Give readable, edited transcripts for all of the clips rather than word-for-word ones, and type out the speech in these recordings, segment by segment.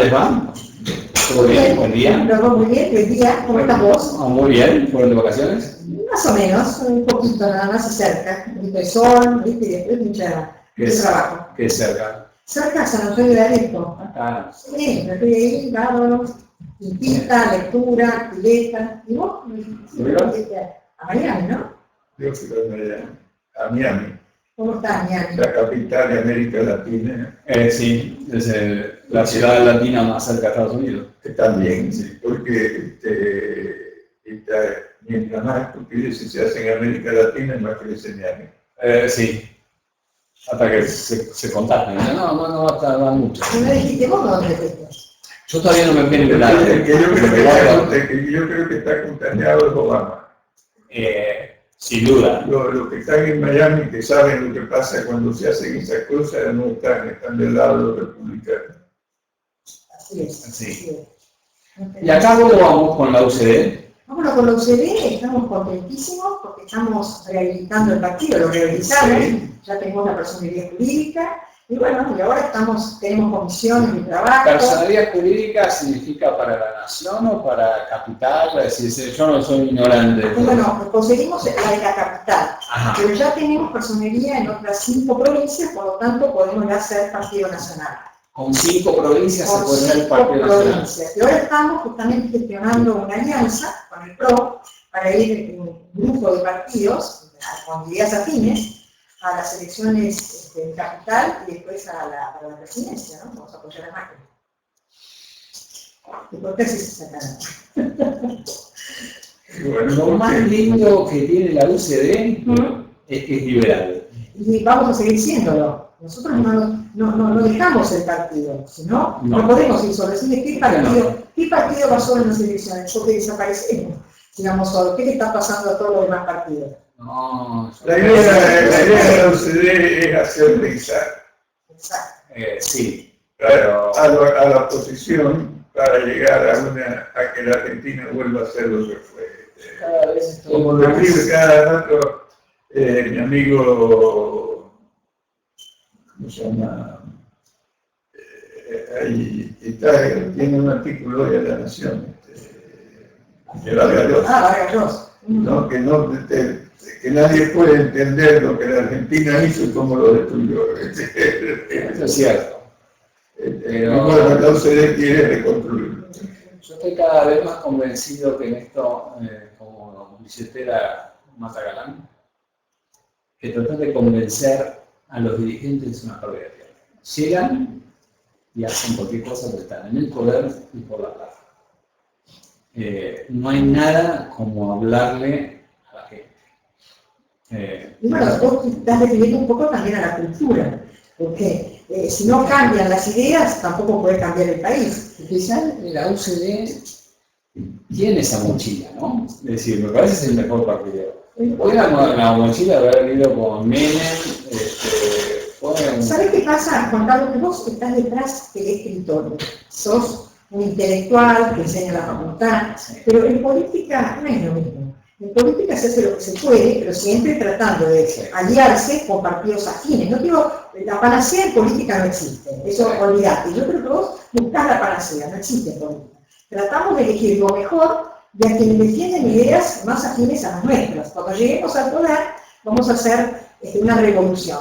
les va? ¿Todo bien? Buen día. Luego, muy bien, buen día. ¿Cómo estás vos? Muy bien. ¿Fueron de vacaciones? Más o menos, un poquito nada más y cerca. Un poquito de sol, ¿viste? Y después mucho trabajo. ¿Qué es cerca? Cerca, San Antonio de Areco. Ah, Sí, me fui ahí, bárbaro. Pintita, lectura, pileta. ¿Y vos? A Miami, ¿no? Yo fui a Miami, ¿Cómo estás, Miami? la capital de América Latina. sí, es la ciudad latina más cerca de Estados Unidos. También, sí, porque mientras más estupideces se hacen en América Latina, más crece Miami. Sí, hasta que se contagian. No va a tardar mucho. ¿No me dijiste vos dónde fuiste? Yo todavía no me fui El nada. que yo creo que está contagiado es Obama. Sin duda. Los que están en Miami, que saben lo que pasa cuando se hacen esas cosas, no están del lado de los republicanos. Así es. Sí. Así es. ¿Y acá cómo vamos con la UCD? Bueno, con la UCD estamos contentísimos porque estamos rehabilitando el partido, lo rehabilitamos, ya tenemos la personalidad jurídica y bueno, y ahora tenemos comisiones de trabajo. ¿Personalidad jurídica significa para la nación o para capital? Es decir, yo no soy ignorante. Bueno, conseguimos la de la capital, Ajá. pero ya tenemos personería en otras 5 provincias, por lo tanto podemos ya ser partido nacional. Con 5 provincias se puede ser Con partido nacional. provincias. Y ahora estamos justamente gestionando una alianza con el PRO para ir en un grupo de partidos con ideas afines a las elecciones en capital y después a la presidencia, ¿no? Vamos a apoyar a Macri. ¿Y por qué así se sacará? Bueno, Lo más lindo que tiene la UCD es que es liberal. Y vamos a seguir siéndolo. Nosotros no dejamos el partido, sino no podemos ir solos. ¿Qué partido va solo en las elecciones? Porque desaparecemos. Digamos solo, ¿qué le está pasando a todos los demás partidos? No, la idea de la OCDE es hacer pensar. Exacto. Sí. A la oposición para llegar a que la Argentina vuelva a ser lo que fue. Cada vez estoy Como lo escribe cada rato mi amigo, ¿cómo se llama? Ahí tiene un artículo hoy en La Nación, de Vargas Vargas. ¿no? Que nadie puede entender lo que la Argentina hizo y cómo lo destruyó. Eso es cierto. Bueno, la OCDE quiere reconstruirlo. Yo estoy cada vez más convencido que en esto, como billetera Matagalán, que tratar de convencer a los dirigentes es una pérdida de tiempo. Llegan y hacen cualquier cosa porque están en el poder y por la plata. No hay nada como hablarle a la gente. Y bueno, vos estás definiendo un poco también a la cultura, porque si no cambian las ideas, tampoco puede cambiar el país. Quizás la UCD tiene esa mochila, ¿no? Es decir, me parece que es el mejor partido. Hoy la mochila de haber ido con Menem, ¿Sabés qué pasa, Juan Carlos? Que vos estás detrás del escritorio. Sos un intelectual que enseña la facultad, pero en política no es lo mismo. En política se hace lo que se puede, pero siempre tratando de aliarse con partidos afines. No digo, la panacea en política no existe, eso olvidate. Yo creo que vos buscás la panacea, no existe en política. Tratamos de elegir lo mejor de a quienes defienden ideas más afines a las nuestras. Cuando lleguemos al poder, vamos a hacer una revolución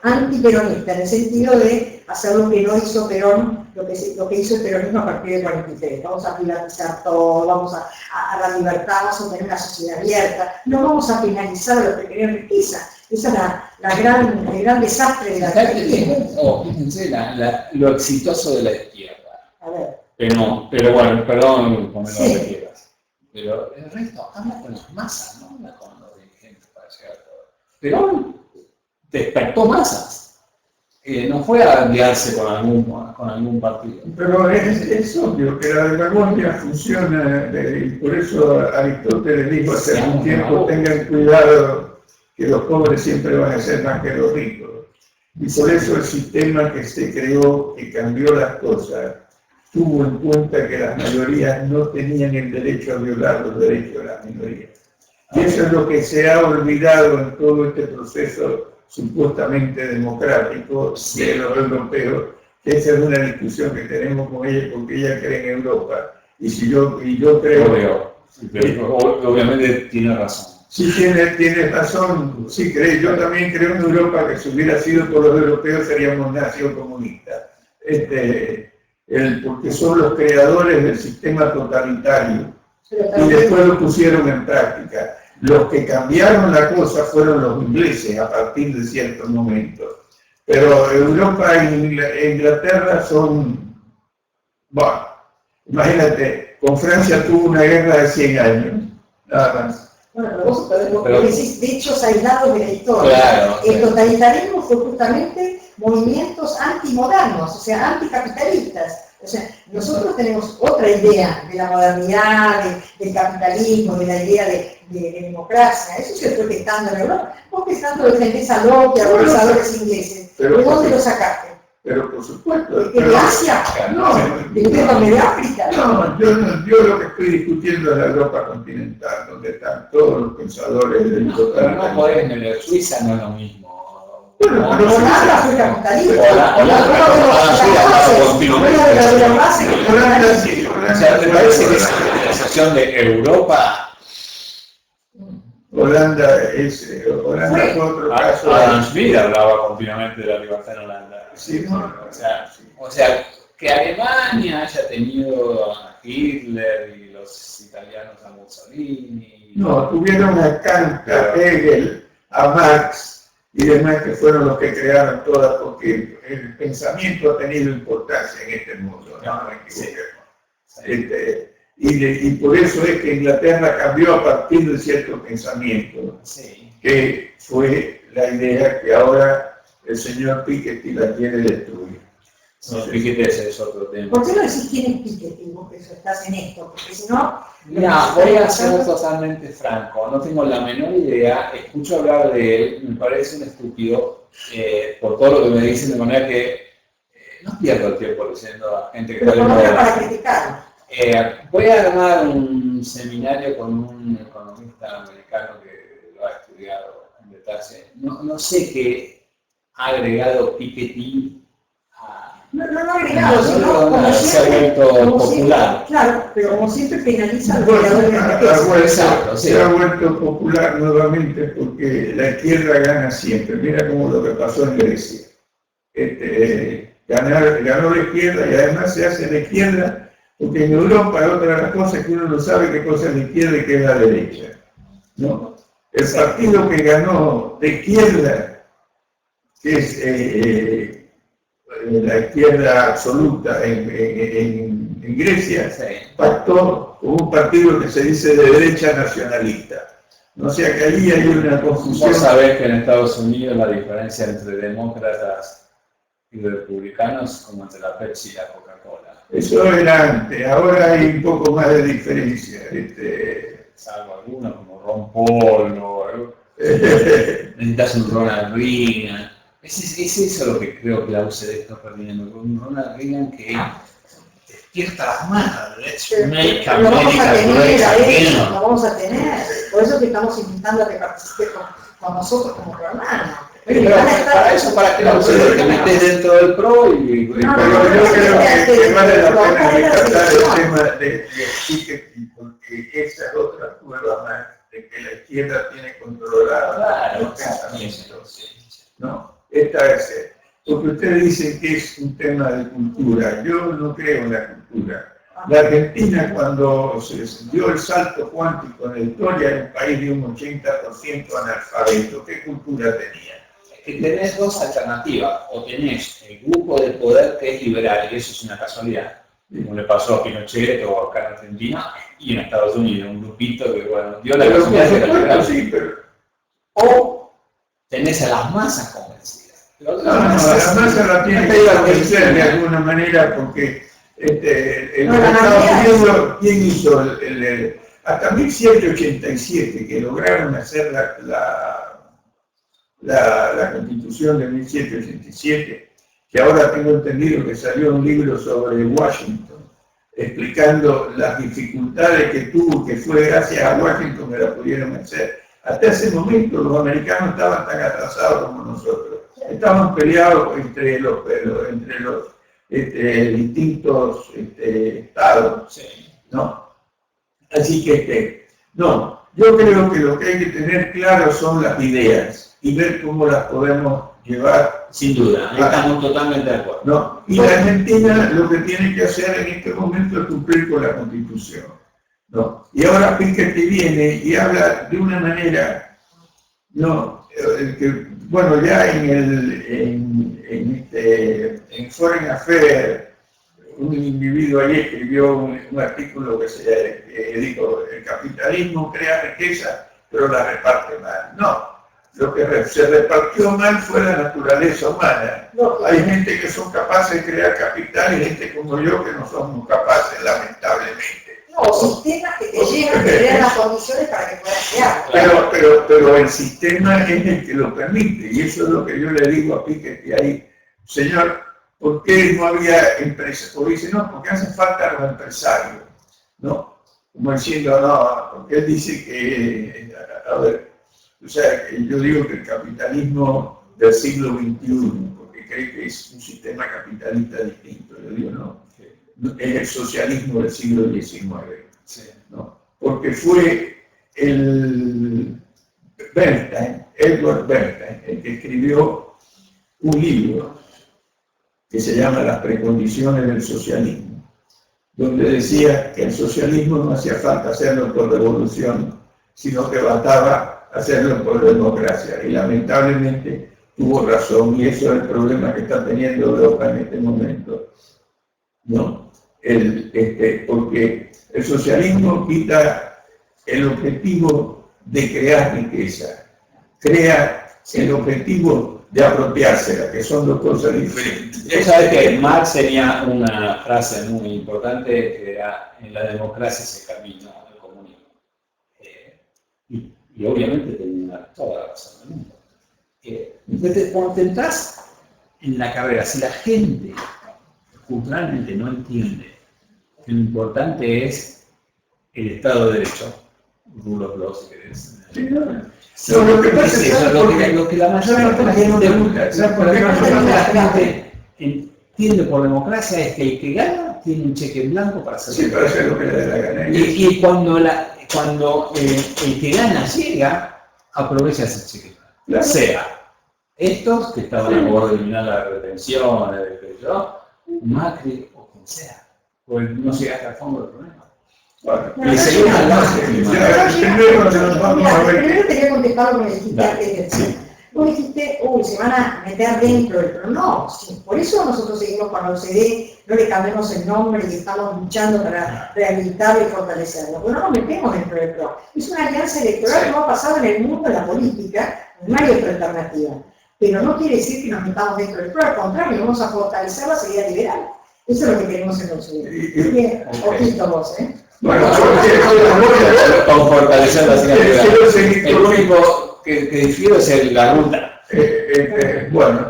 antiperonista, en el sentido de hacer lo que no hizo Perón, lo que hizo el peronismo a partir del 43. Vamos a privatizar todo, vamos a la libertad, vamos a tener una sociedad abierta, no vamos a penalizar a los que querían riqueza. Esa es el gran desastre de la Argentina. Fíjense lo exitoso de la izquierda. A ver. Pero bueno, perdón por menos de izquierdas. Pero el resto habla con las masas, no habla con los dirigentes para llegar a todo. Perón despertó masas. No fue a aliarse con algún partido. Pero es obvio que la demagogia funciona, y por eso Aristóteles dijo hace algún tiempo: tengan cuidado que los pobres siempre van a ser más que los ricos. Y por eso el sistema que se creó, que cambió las cosas, tuvo en cuenta que las mayorías no tenían el derecho a violar los derechos de las minorías. Y eso es lo que se ha olvidado en todo este proceso supuestamente democrático de los europeos, que esa es una discusión que tenemos con ella, porque ella cree en Europa. Y yo creo... Obviamente tiene razón. Sí, tiene razón, sí cree. Yo también creo en Europa que si hubiera sido por los europeos seríamos nación comunista. Porque son los creadores del sistema totalitario y después lo pusieron en práctica. Los que cambiaron la cosa fueron los ingleses a partir de ciertos momentos. Pero Europa e Inglaterra son, bueno, imagínate, con Francia tuvo una guerra de 100 años, nada más. Bueno, vos decís de hechos aislados de la historia. Claro, el totalitarismo fue justamente movimientos antimodernos, o sea, anticapitalistas. O sea, nosotros tenemos otra idea de la modernidad, del capitalismo, de la idea de democracia. Eso se fue gestando en Europa. Vos gestando defendés a Locke, a los pensadores ingleses. ¿De dónde lo sacaste? Pero por supuesto. ¿De Asia? No, de África. No, yo lo que estoy discutiendo es la Europa continental, donde están todos los pensadores del totalitarismo. No podés en Suiza, no es lo mismo. Bueno, pero Holanda fue capitalista. Holanda sí. O sea, ¿te parece que esa organización de Europa? Holanda fue otro caso. Adam Smith hablaba continuamente de la libertad en Holanda. Sí, no, o sea, que Alemania haya tenido a Hitler y los italianos a Mussolini. No, tuvieron a Kant, a Hegel, a Marx y demás que fueron los que crearon todas, porque el pensamiento ha tenido importancia en este mundo, no nos equivoquemos. Y por eso es que Inglaterra cambió a partir de cierto pensamiento, que fue la idea que ahora el señor Piketty la quiere destruir. No, Piketty es otro tema. ¿Por qué no decís quién es Piketty? Vos que estás en esto, porque si no... Mira, voy a ser totalmente franco, no tengo la menor idea, escucho hablar de él, me parece un estúpido, por todo lo que me dicen, de manera que no pierdo el tiempo leyendo a gente que pero está de para criticar. Voy a armar un seminario con un economista americano que lo ha estudiado en detalle. No sé qué ha agregado Piketty a... No agregado, sino como se ha vuelto popular. Claro, pero como siempre penaliza a los Bueno, creadores de se ha vuelto popular nuevamente porque la izquierda gana siempre. Mira cómo lo que pasó en Grecia. Ganó la izquierda y además se hace la izquierda. Porque en Europa hay otra de las cosas que uno no sabe qué cosa es la izquierda y qué es la derecha, ¿no? El partido que ganó de izquierda, que es la izquierda absoluta en Grecia, pactó con un partido que se dice de derecha nacionalista. No sea que allí hay una confusión. Vos sabés que en Estados Unidos la diferencia entre demócratas y republicanos como entre la Pepsi y la Coca-Cola. Eso era antes, ahora hay un poco más de diferencia. Salvo algunos como Ron Paul o necesitas un Ronald Reagan. Es eso lo que creo que la UCD está perdiendo, con un Ronald Reagan que despierta las manos. Lo vamos a tener, por eso que estamos invitando a que participe con nosotros como hermanos. Pero para eso, para que la UCD te metes dentro del PRO y... Yo creo que vale la pena rescatar el tema de Piketty, porque esa es otra prueba más de que la izquierda tiene controlada los pensamientos. ¿No? Esta es, porque ustedes dicen que es un tema de cultura. Yo no creo en la cultura. La Argentina, cuando se dio el salto cuántico en la historia, era un país de un 80% analfabeto. ¿Qué cultura tenía? Que tenés dos alternativas, o tenés el grupo de poder que es liberal, y eso es una casualidad, como le pasó a Pinochet o acá en Argentina, y en Estados Unidos, un grupito que, bueno, dio la casualidad de liberal. Sí, pero... O tenés a las masas convencidas. No, las masas la tienen que convencer de alguna manera, porque en los Estados Unidos, ¿quién hizo hasta 1787, que lograron hacer la Constitución de 1787, que ahora tengo entendido que salió un libro sobre Washington, explicando las dificultades que tuvo, que fue gracias a Washington que la pudieron hacer. Hasta ese momento los americanos estaban tan atrasados como nosotros. Estaban peleados entre los distintos estados, Sí. ¿no? Así que, no, yo creo que lo que hay que tener claro son las ideas y ver cómo las podemos llevar. Sin duda, ahí estamos totalmente de acuerdo. ¿No? Y la Argentina lo que tiene que hacer en este momento es cumplir con la Constitución, ¿no? Y ahora Piketty viene y habla de una manera, ¿no? Bueno, ya en Foreign Affairs, un individuo allí escribió un artículo que dijo, el capitalismo crea riqueza, pero la reparte mal. No, lo que se repartió mal fue la naturaleza humana. No. Hay gente que son capaces de crear capital y gente como yo que no somos capaces, lamentablemente. No, sistemas que te llevan, que crean las condiciones para que puedas crear. Pero el sistema es el que lo permite, y eso es lo que yo le digo a Piketty ahí, señor, ¿por qué no había empresas? Porque dice, no, porque hacen falta los empresarios, ¿no? Como diciendo, no, porque él dice que, a ver, o sea, yo digo que el capitalismo del siglo XXI, porque cree que es un sistema capitalista distinto, yo digo, no, es el socialismo del siglo XIX, Sí. ¿no? Porque fue Edward Bernstein, el que escribió un libro que se llama Las precondiciones del socialismo, donde decía que el socialismo no hacía falta hacerlo por revolución, sino que bastaba hacerlo por democracia. Y lamentablemente tuvo razón, y eso es el problema que está teniendo Europa en este momento, ¿no? Porque el socialismo quita el objetivo de crear riqueza, crea el objetivo de apropiársela, que son dos cosas diferentes. Vos sabés que Marx tenía una frase muy importante que era: en la democracia se camina al comunismo. Y obviamente tenía toda la razón del mundo. Entonces, cuando te entras en la carrera, si la gente culturalmente no entiende que lo importante es el Estado de Derecho, rule of law, si querés. Lo que pasa es lo que la mayoría de la gente entiende por democracia es que el que gana tiene un cheque en blanco para hacer, sí, para hacer lo que le dé la gana. y cuando el que gana llega, aprovecha ese cheque en blanco. Claro. Sea estos que estaban a favor de eliminar la retención, Macri o quien sea, porque no se gasta al fondo del problema. Bueno, Y seguimos adelante. Primero quería contestarlo con el dijiste vos dijiste, se van a meter dentro del programa. No, sí, por eso nosotros seguimos con la OCDE, no le cambiamos el nombre y estamos luchando para rehabilitarlo y fortalecerlo. Porque no nos metemos dentro del programa. Es una alianza electoral que no ha pasado en el mundo, en la política, no hay otra alternativa. Pero no quiere decir que nos metamos dentro del programa, al contrario, vamos a fortalecer la seguridad liberal. Eso es lo que queremos en la OCDE. Bien, ojito vos, ¿eh? Bueno, con fortalecer la seguridad liberal. El único que difiero es la ruta. bueno,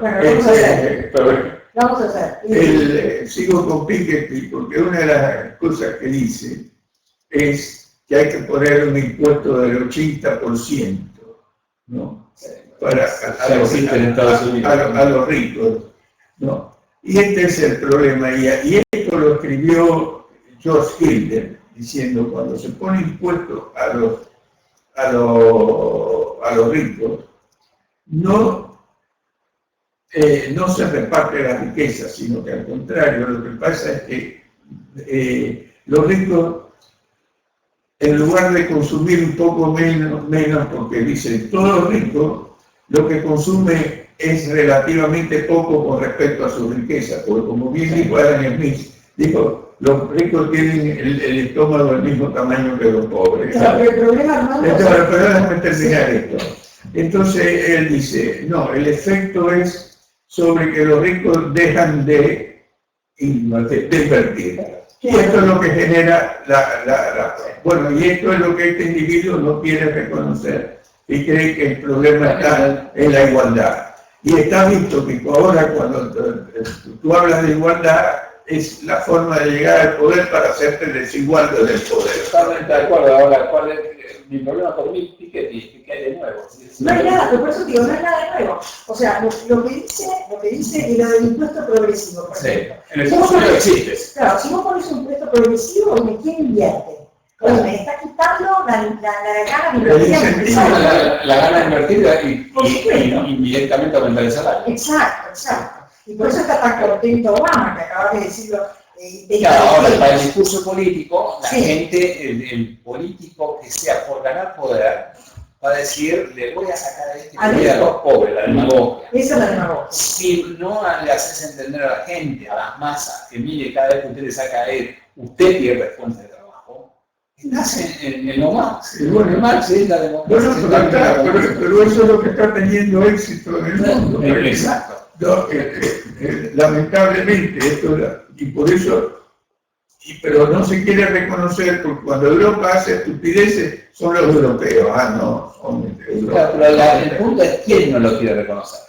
Vamos a hacer. Sigo con Piketty porque una de las cosas que dice es que hay que poner un impuesto del 80%, ¿no? Para a los ricos, ¿no? Y este es el problema, y esto lo escribió George Hilder, diciendo: cuando se pone impuesto a los ricos, no se reparte la riqueza, sino que al contrario, lo que pasa es que los ricos, en lugar de consumir un poco menos, porque dicen, todos los ricos, lo que consume es relativamente poco con respecto a su riqueza, porque como bien dijo Adam Smith, dijo, los ricos tienen el estómago del mismo tamaño que los pobres. Pero el problema, Armando, pero déjame terminar esto. Entonces él dice, no, el efecto es sobre que los ricos dejan de invertir. Y esto es lo que genera bueno, y esto es lo que este individuo no quiere reconocer y cree que el problema está en la igualdad. Y está visto que ahora cuando tú hablas de igualdad, es la forma de llegar al poder para hacerte desigual del poder. Totalmente de acuerdo. Ahora, ¿cuál es mi problema con mi Piketty? ¿Qué hay de nuevo? No hay nada, pero por eso digo, no hay nada de nuevo. O sea, lo que dice y lo del impuesto progresivo, por ejemplo. En el fondo no existe. Claro, si vos pones un impuesto progresivo, ¿quién invierte? Oye, me está quitando la gana de invertir. La gana de invertir y directamente aumentar el salario. Exacto. Y por eso está tan contento Obama, que acabas de decirlo. Claro, ahora, para el discurso político, la gente, el político que sea por ganar poder, va a decir, le voy a sacar a este poder a los pobres, la demagogia. Esa es la demagogia. Si no le haces entender a la gente, a las masas, que mire, cada vez que usted le saca a él, usted pierde fuente de trabajo, estás en lo más. Bueno, Marx es la democracia. Pero eso es lo que está teniendo éxito en el mundo. Exacto. No, lamentablemente, y por eso, pero no se quiere reconocer, porque cuando Europa hace estupideces, son los europeos, no son europeos. Claro, pero el punto es quién no lo quiere reconocer.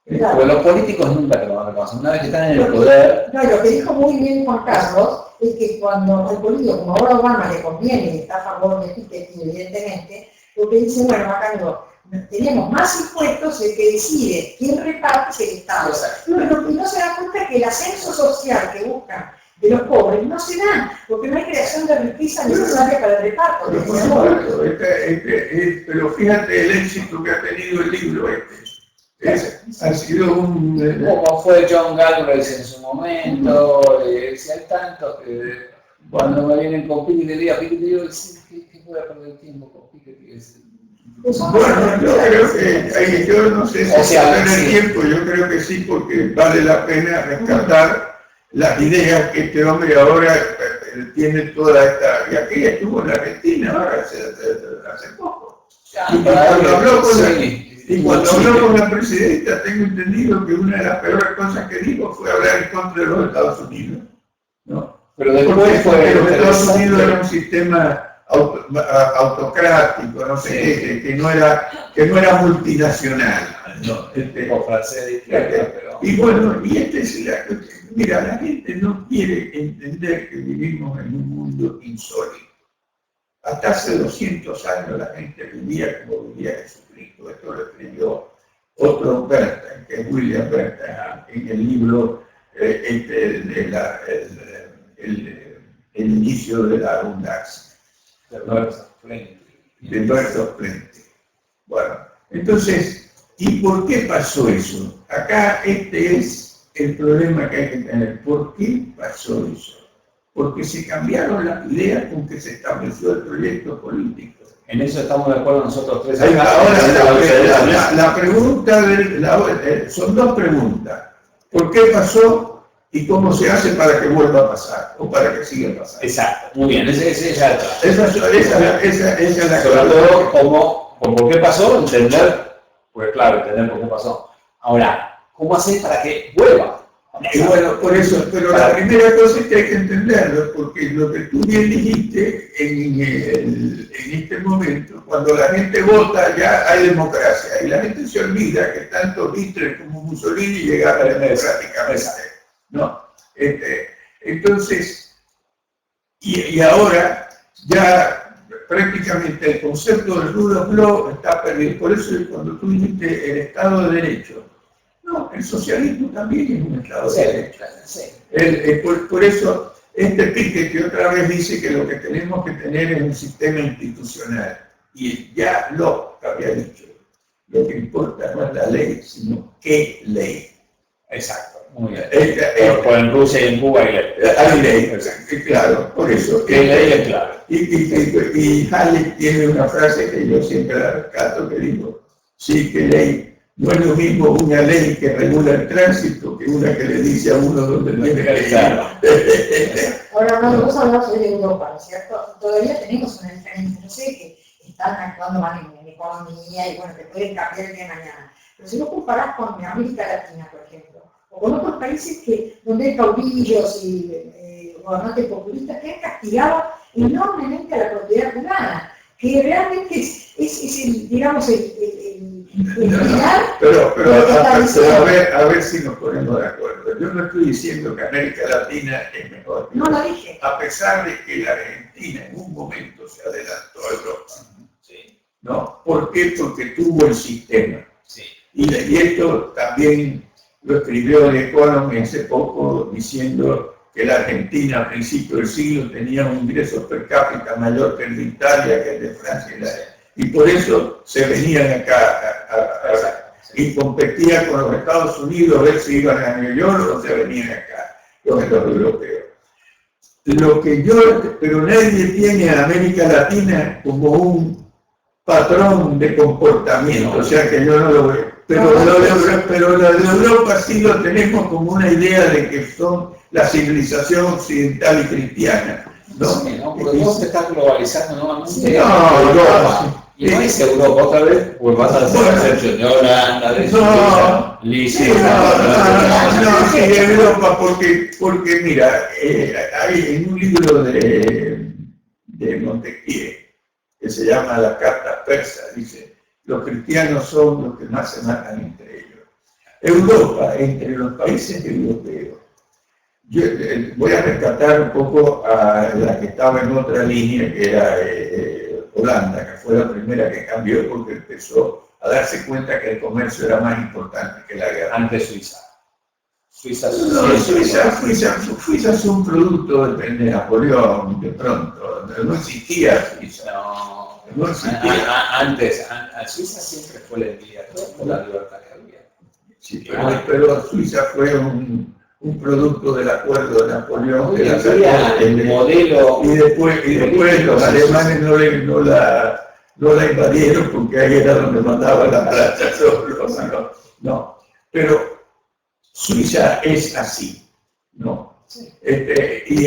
Claro. Porque los políticos nunca te lo van a reconocer. Una vez que están en el poder. No, lo que dijo muy bien Juan Carlos es que cuando el político, como ahora Obama le conviene y está a favor de Piketty, evidentemente, lo que dice, bueno, acá no. Tenemos más impuestos, el que decide quién reparte es el Estado. Lo que no se da cuenta es que el ascenso social que buscan de los pobres no se da, porque no hay creación de riqueza necesaria para el reparto. Pero fíjate el éxito que ha tenido el libro ha sido un... Como fue John Galbraith en su momento, si hay tantos que cuando me vienen con Piketty le digo, ¿qué voy a perder el tiempo con Piketty? Bueno, yo creo que yo no sé si perder el tiempo, yo creo que sí, porque vale la pena rescatar las ideas que este hombre ahora tiene toda esta... Y aquí estuvo en la Argentina ahora hace poco. Y cuando habló con la presidenta, tengo entendido que una de las peores cosas que dijo fue hablar en contra de los Estados Unidos, ¿no? Pero después porque los Estados Unidos era un sistema autocrático, no sé, que no era multinacional, ¿no? O francés de izquierda, pero... Y bueno, mira, la gente no quiere entender que vivimos en un mundo insólito. Hasta hace 200 años la gente vivía como vivía Jesucristo. Esto lo escribió otro Bentham, que es William Bentham, en el libro el inicio de la abundancia. De Birth of Plenty. Bueno, entonces, ¿y por qué pasó eso? Acá es el problema que hay que tener. ¿Por qué pasó eso? Porque se cambiaron las ideas con que se estableció el proyecto político. En eso estamos de acuerdo nosotros tres. Ahora, la pregunta, son dos preguntas. ¿Por qué pasó? ¿Y cómo se hace para que vuelva a pasar? O para que siga pasando. Exacto, muy bien, esa es la Esa es la sobre todo, ¿por qué pasó? Entender, pues claro, entender por qué pasó. Ahora, ¿cómo hacer para que vuelva? Y bueno, por eso, pero la primera cosa es que hay que entenderlo, porque lo que tú bien dijiste en este momento, cuando la gente vota ya hay democracia, y la gente se olvida que tanto Hitler como Mussolini llegaron democráticamente, ¿no? Entonces, y ahora ya prácticamente el concepto del rule of law está perdido. Por eso cuando tú dijiste el Estado de Derecho, no, el socialismo también es un Estado de Derecho. Sí. Por eso Piketty otra vez dice que lo que tenemos que tener es un sistema institucional. Y ya Locke había dicho, lo que importa no es la ley, sino qué ley. Exacto. Muy bien. En Rusia y en Cuba hay ley. Claro, por eso. ¿Qué ley es clave? Y Hayek tiene una frase que yo siempre la rescato, que digo, sí, que ley. No es lo mismo una ley que regula el tránsito que una que le dice a uno dónde tiene que ir. Ahora, vamos a hablar sobre Europa, ¿no es cierto? Todavía tenemos una diferencia, no sé, que están actuando mal en economía y bueno, que pueden cambiar el día de mañana. Pero si lo comparás con América Latina, por ejemplo, o con otros países donde hay caudillos y gobernantes populistas que han castigado enormemente a la propiedad privada, que realmente es el, digamos, el pero a ver si nos ponemos de acuerdo. yo no estoy diciendo que América Latina es mejor. No lo dije. A pesar de que la Argentina en un momento se adelantó a Europa. Sí. ¿No? ¿Por qué? Porque tuvo el sistema. Sí. Y esto también lo escribió el Economist hace poco, diciendo que la Argentina a principios del siglo tenía un ingreso per cápita mayor que el de Italia, que el de Francia. Y por eso se venían acá y competían con los Estados Unidos a ver si iban a Nueva York o se venían acá, los europeos. Pero nadie tiene a América Latina como un patrón de comportamiento, o sea que yo no lo veo. Pero lo de Europa sí lo tenemos como una idea de que son la civilización occidental y cristiana, ¿no? Sí, ¿no? Porque vos te estás globalizando nuevamente. No. Y no es Europa otra vez, pues vas a hacer excepción de Holanda, de Suiza, no, Europa, porque mira, hay en un libro de Montesquieu que se llama La Carta Persa, dice, los cristianos son los que más se matan entre ellos. Europa, entre los países europeos, yo voy a rescatar un poco a la que estaba en otra línea, que era Holanda, que fue la primera que cambió porque empezó a darse cuenta que el comercio era más importante que la guerra. Antes Suiza. Suiza es un producto de Napoleón, de pronto. No existía Suiza. No existía. Antes, Suiza siempre fue la envidia por la libertad que había. Sí, pero Suiza fue un producto del acuerdo de Napoleón que el modelo. Y después los alemanes no la invadieron porque ahí era donde mandaba la plata. No. Pero Suiza es así, ¿no? Sí. Y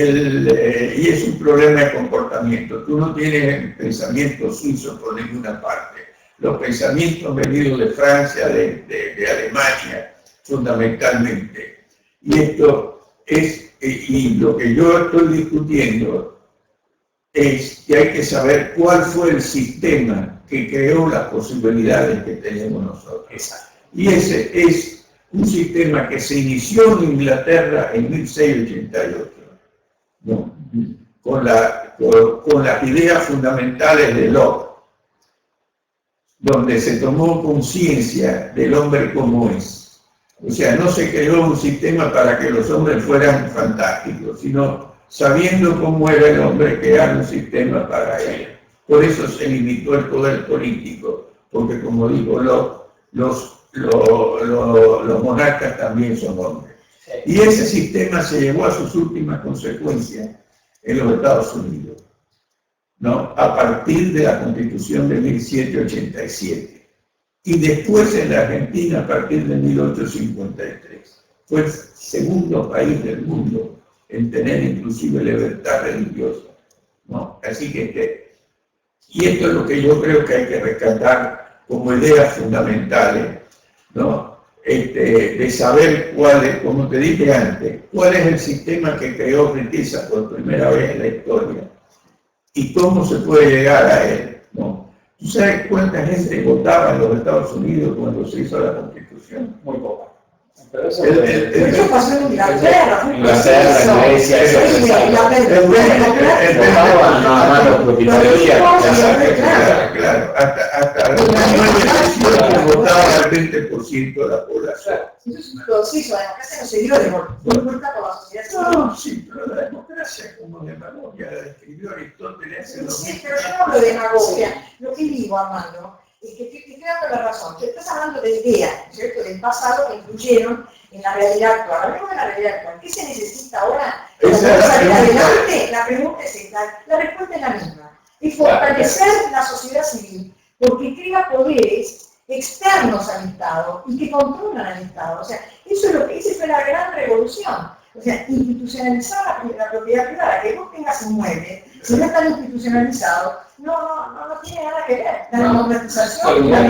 es un problema de comportamiento. Tú no tienes pensamiento suizo por ninguna parte. Los pensamientos venidos de Francia, de Alemania, fundamentalmente. Y esto es, y lo que yo estoy discutiendo es que hay que saber cuál fue el sistema que creó las posibilidades que tenemos nosotros. Exacto. Y ese es un sistema que se inició en Inglaterra en 1688, ¿no? con las ideas fundamentales de Locke, donde se tomó conciencia del hombre como es. O sea, no se creó un sistema para que los hombres fueran fantásticos, sino sabiendo cómo era el hombre, crear un sistema para él. Por eso se limitó el poder político, porque como digo, los monarcas también son hombres. Y ese sistema se llevó a sus últimas consecuencias en los Estados Unidos, ¿no? A partir de la Constitución de 1787. Y después en la Argentina a partir de 1853. Fue el segundo país del mundo en tener inclusive libertad religiosa, ¿no? Así que, y esto es lo que yo creo que hay que rescatar como ideas fundamentales, ¿no? De saber cuál es, como te dije antes, cuál es el sistema que creó riqueza por primera vez en la historia y cómo se puede llegar a él, ¿no? ¿Tú sabes cuánta gente votaba en los Estados Unidos cuando se hizo la Constitución? Muy poca. Pero eso pasó en Inglaterra. Grecia, claro, hasta los años 18 votaba el 20% de la población. Sí, la democracia no se dio de vuelta por la sociedad. No, sí, pero la democracia como demagogia la describió Aristóteles. Sí, pero yo no hablo de demagogia. Lo que digo, Armando, es que te estoy dando la razón. Tú estás hablando de ideas, ¿cierto? Del pasado que influyeron en la realidad actual. Hablemos de la realidad actual. ¿Qué se necesita ahora para salir adelante? La pregunta es esta. La respuesta es la misma. Es fortalecer la sociedad civil, porque crea poderes externos al Estado y que controlan al Estado. O sea, eso es lo que esa fue la gran revolución. O sea, institucionalizar la propiedad privada, que vos tengas un mueble, si no está institucionalizado, no tiene nada que ver. La democratización de la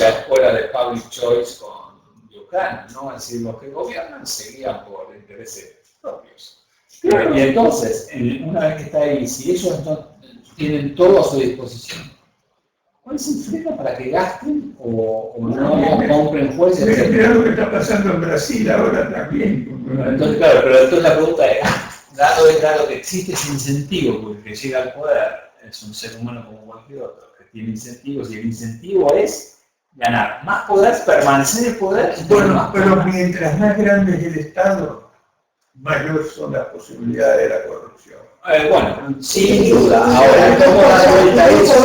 escuela de Public Choice con Buchanan, ¿no? Es decir, los que gobiernan seguían por intereses propios. Claro. Y entonces, una vez que está ahí, si ellos tienen todo a su disposición, ¿Cuál es el freno para que gasten o no compren jueces? Mira lo que está pasando en Brasil ahora también. Entonces, claro, pero entonces la pregunta es, dado que existe ese incentivo, porque el que llega al poder es un ser humano como cualquier otro, que tiene incentivos, y el incentivo es ganar más poder, permanecer en el poder. Bueno, pero mientras más grande es el Estado, mayor son las posibilidades de la corrupción. Bueno, sin duda. Ahora, ¿cómo dar vuelta a eso?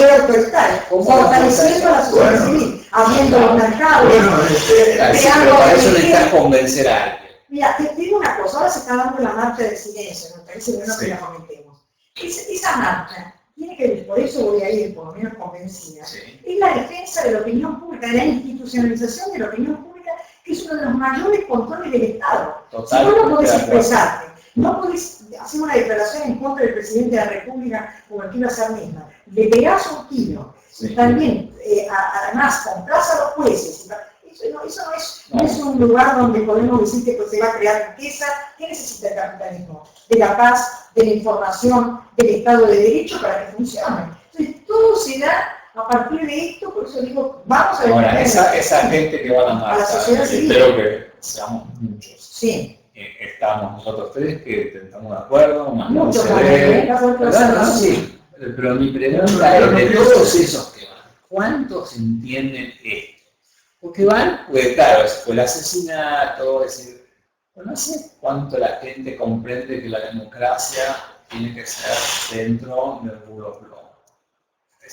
Fortaleciendo la sociedad civil, abriendo los mercados, Pero para eso necesitas convencer a alguien. Mira, te digo una cosa, ahora se está dando la marcha del silencio, me parece bueno que la comentemos. Esa marcha tiene que ver, por eso voy a ir por lo menos convencida, es la defensa de la opinión pública, de la institucionalización de la opinión pública, que es uno de los mayores controles del Estado. Si vos no podés expresarte, no podés hacer una declaración en contra del presidente de la República como el que iba a hacer misma, le pegás un tiro, y también, además, comprás a los jueces. Eso no es un lugar donde podemos decir que pues, se va a crear riqueza. ¿Qué necesita el capitalismo? De la paz, de la información, del Estado de Derecho para que funcione. Entonces, todo se da a partir de esto, por eso digo, vamos a ver. Ahora, esa gente que va a la marcha, espero que seamos muchos. Sí. Estamos nosotros tres que estamos de acuerdo, más no Muchos se ve. Sí, pero mi pregunta es de todos esos que van, ¿cuántos entienden esto? Porque van, pues claro, fue el asesinato, es decir, no sé cuánto la gente comprende que la democracia tiene que ser dentro del rule law.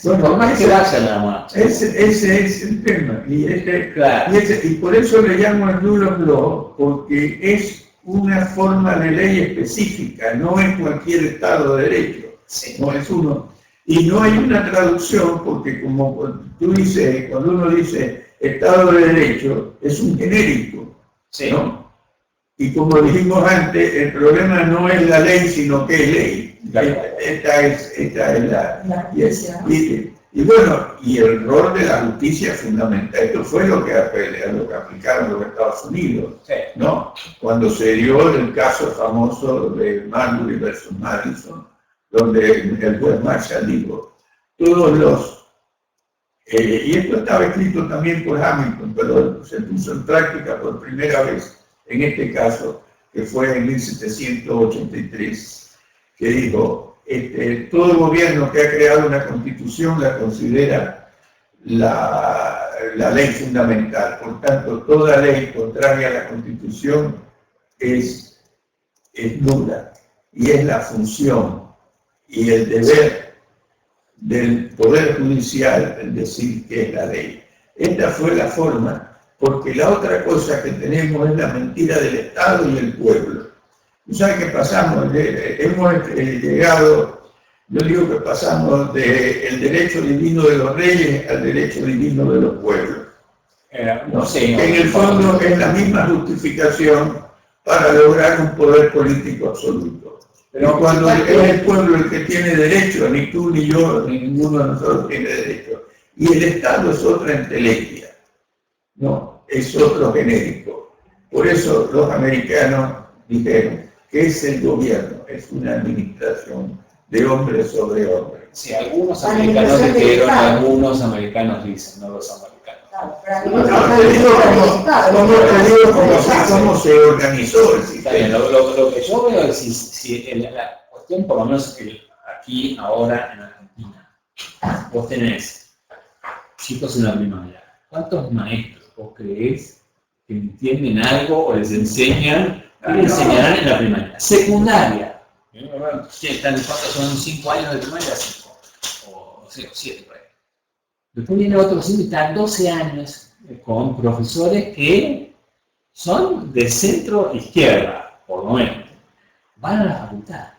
Bueno, por más que vayan a la marcha. Ese es el tema, claro. y por eso le llamo el rule of law, porque es una forma de ley específica, no es cualquier Estado de Derecho, no es uno. Y no hay una traducción, porque como tú dices, cuando uno dice Estado de Derecho, es un genérico, ¿no? Y como dijimos antes, el problema no es la ley, sino que es ley. Esta es la y bueno, y el rol de la justicia es fundamental. Esto fue lo que aplicaron los Estados Unidos, ¿no? Cuando se dio el caso famoso de Marbury versus Madison, donde el juez Marshall dijo, todos los y esto estaba escrito también por Hamilton, pero se puso en práctica por primera vez en este caso, que fue en 1783, que dijo, todo gobierno que ha creado una constitución la considera la ley fundamental. Por tanto, toda ley contraria a la constitución es nula, y es la función y el deber del Poder Judicial el decir que es la ley. Esta fue la forma, porque la otra cosa que tenemos es la mentira del Estado y el pueblo. ¿Sabes qué pasamos? Hemos llegado, yo digo que pasamos del derecho divino de los reyes al derecho divino de los pueblos. No sé, en el fondo es la misma justificación para lograr un poder político absoluto. Pero cuando es el pueblo el que tiene derecho, ni tú ni yo, ni ninguno de nosotros tiene derecho. Y el Estado es otra entelequia, no, es otro genérico. Por eso los americanos dijeron que es el gobierno, es una administración de hombre sobre hombre. Sí, algunos americanos dijeron, algunos americanos dicen, no los americanos. Te digo cómo se organizó el sistema. Lo que yo veo es si la cuestión, por lo menos aquí, ahora en Argentina, vos tenés chicos en la primaria. ¿Cuántos maestros vos creés que entienden algo o les enseñan? ¿Qué les enseñarán en la primaria? Secundaria. ¿Cuántos son 5 años de primaria? 5. O 7 por ahí. Después viene otro y están 12 años con profesores que son de centro izquierda, por lo menos. Van a la facultad,